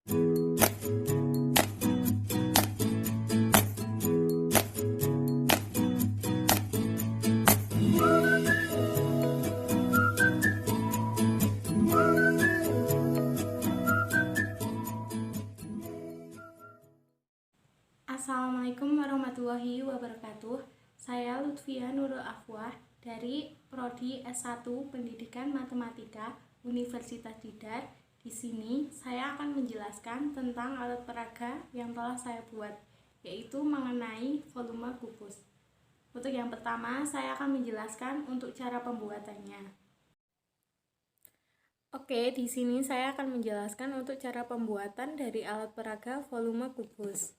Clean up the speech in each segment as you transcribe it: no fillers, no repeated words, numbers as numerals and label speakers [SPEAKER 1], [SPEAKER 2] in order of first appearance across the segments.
[SPEAKER 1] Assalamualaikum warahmatullahi wabarakatuh. Saya Lutfia Nurul Afwah dari Prodi S1 Pendidikan Matematika Universitas Jeddah. Di sini saya akan menjelaskan tentang alat peraga yang telah saya buat, yaitu mengenai volume kubus. Untuk yang pertama, saya akan menjelaskan untuk cara pembuatannya. Oke, di sini saya akan menjelaskan untuk cara pembuatan dari alat peraga volume kubus.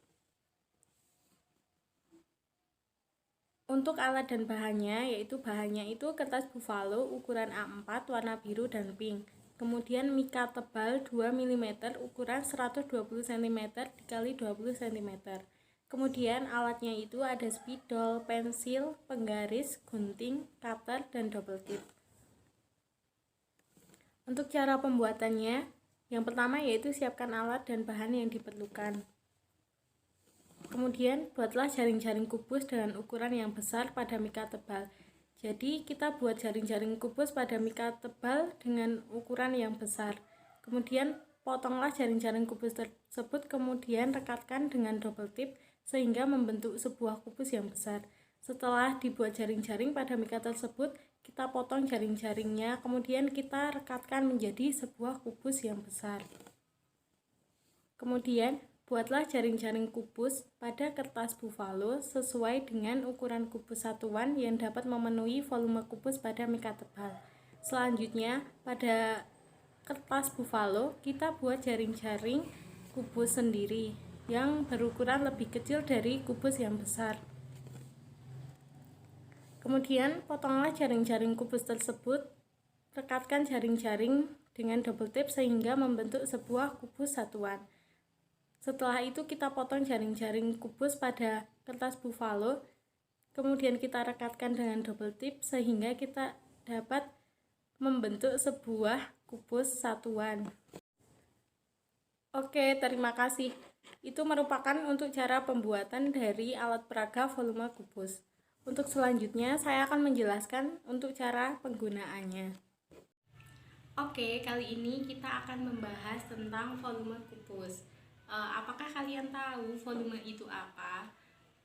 [SPEAKER 1] Untuk alat dan bahannya, yaitu bahannya itu kertas buffalo ukuran A4 warna biru dan pink. Kemudian mika tebal 2 mm ukuran 120 cm x 20 cm. Kemudian alatnya itu ada spidol, pensil, penggaris, gunting, cutter, dan double tip. Untuk cara pembuatannya, yang pertama yaitu siapkan alat dan bahan yang diperlukan. Kemudian buatlah jaring-jaring kubus dengan ukuran yang besar pada mika tebal. Jadi kita buat jaring-jaring kubus pada mika tebal dengan ukuran yang besar. Kemudian potonglah jaring-jaring kubus tersebut, kemudian rekatkan dengan double tip sehingga membentuk sebuah kubus yang besar. Setelah dibuat jaring-jaring pada mika tersebut, kita potong jaring-jaringnya, kemudian kita rekatkan menjadi sebuah kubus yang besar. Kemudian buatlah jaring-jaring kubus pada kertas buffalo sesuai dengan ukuran kubus satuan yang dapat memenuhi volume kubus pada mika tebal. Selanjutnya, pada kertas buffalo kita buat jaring-jaring kubus sendiri yang berukuran lebih kecil dari kubus yang besar. Kemudian potonglah jaring-jaring kubus tersebut, rekatkan jaring-jaring dengan double tip sehingga membentuk sebuah kubus satuan. Setelah itu kita potong jaring-jaring kubus pada kertas buffalo, kemudian kita rekatkan dengan double tip sehingga kita dapat membentuk sebuah kubus satuan. Oke, terima kasih. Itu merupakan untuk cara pembuatan dari alat peraga volume kubus. Untuk selanjutnya saya akan menjelaskan untuk cara penggunaannya. Oke, kali ini kita akan membahas tentang volume kubus. Apakah kalian tahu volume itu apa?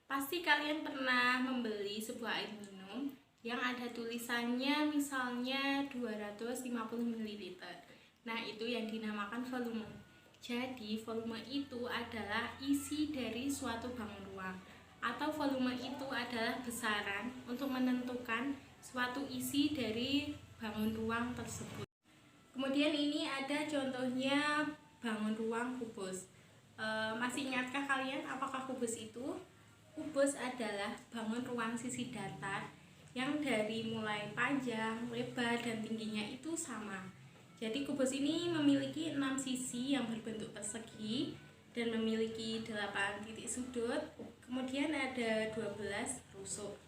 [SPEAKER 1] Pasti kalian pernah membeli sebuah air minum yang ada tulisannya misalnya 250 ml. Nah, itu yang dinamakan volume. Jadi, volume itu adalah isi dari suatu bangun ruang, atau volume itu adalah besaran untuk menentukan suatu isi dari bangun ruang tersebut. Kemudian ini ada contohnya bangun ruang kubus. Masih ingatkah kalian apakah kubus itu? Kubus adalah bangun ruang sisi datar yang dari mulai panjang, lebar, dan tingginya itu sama. Jadi kubus ini memiliki 6 sisi yang berbentuk persegi dan memiliki 8 titik sudut. Kemudian ada 12 rusuk.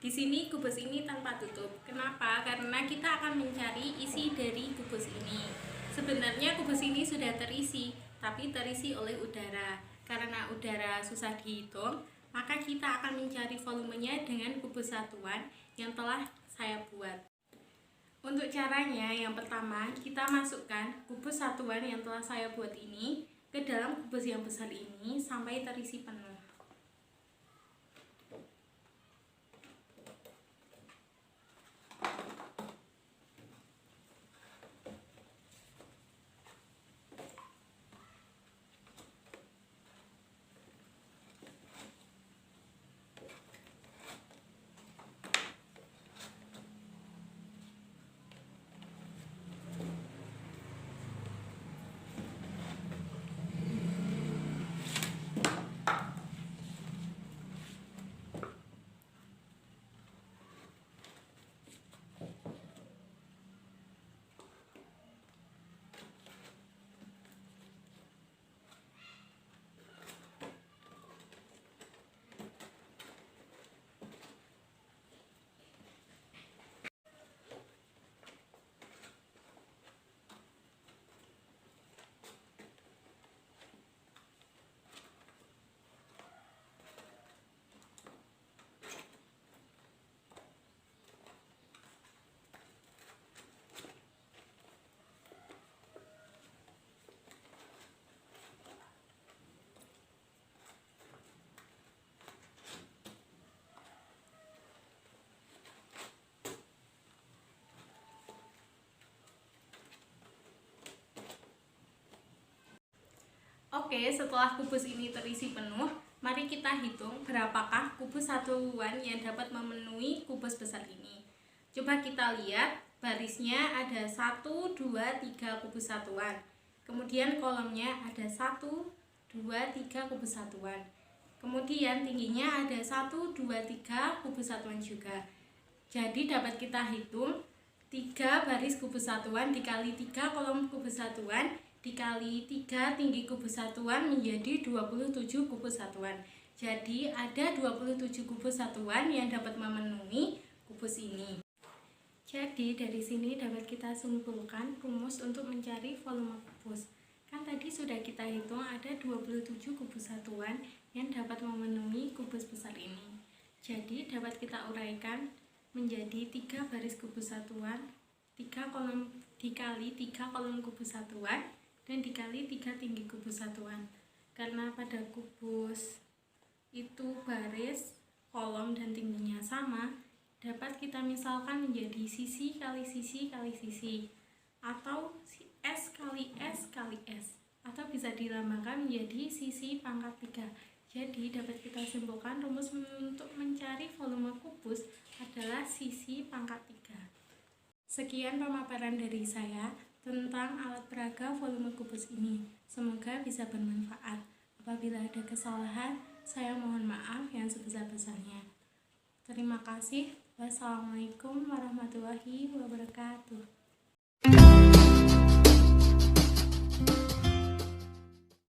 [SPEAKER 1] Di sini kubus ini tanpa tutup. Kenapa? Karena kita akan mencari isi dari kubus ini. Sebenarnya kubus ini sudah terisi, tapi terisi oleh udara. Karena udara susah dihitung, maka kita akan mencari volumenya dengan kubus satuan yang telah saya buat. Untuk caranya, yang pertama kita masukkan kubus satuan yang telah saya buat ini ke dalam kubus yang besar ini sampai terisi penuh. Oke, setelah kubus ini terisi penuh, mari kita hitung berapakah kubus satuan yang dapat memenuhi kubus besar ini. Coba kita lihat, barisnya ada 1, 2, 3 kubus satuan. Kemudian kolomnya ada 1, 2, 3 kubus satuan. Kemudian tingginya ada 1, 2, 3 kubus satuan juga. Jadi dapat kita hitung 3 baris kubus satuan dikali 3 kolom kubus satuan dikali 3 tinggi kubus satuan menjadi 27 kubus satuan. Jadi ada 27 kubus satuan yang dapat memenuhi kubus ini. Jadi dari sini dapat kita simpulkan rumus untuk mencari volume kubus. Kan tadi sudah kita hitung ada 27 kubus satuan yang dapat memenuhi kubus besar ini. Jadi dapat kita uraikan menjadi 3 baris kubus satuan, 3 kolom dikali 3 kolom kubus satuan, dan dikali 3 tinggi kubus satuan. Karena pada kubus itu baris, kolom, dan tingginya sama, dapat kita misalkan menjadi sisi kali sisi kali sisi, atau S kali S kali S, atau bisa dilambangkan menjadi sisi pangkat 3. Jadi dapat kita simpulkan rumus untuk mencari volume kubus adalah sisi pangkat 3. Sekian pemaparan dari saya tentang alat peraga volume kubus ini. Semoga bisa bermanfaat. Apabila ada kesalahan, saya mohon maaf yang sebesar-besarnya. Terima kasih. Wassalamualaikum warahmatullahi wabarakatuh.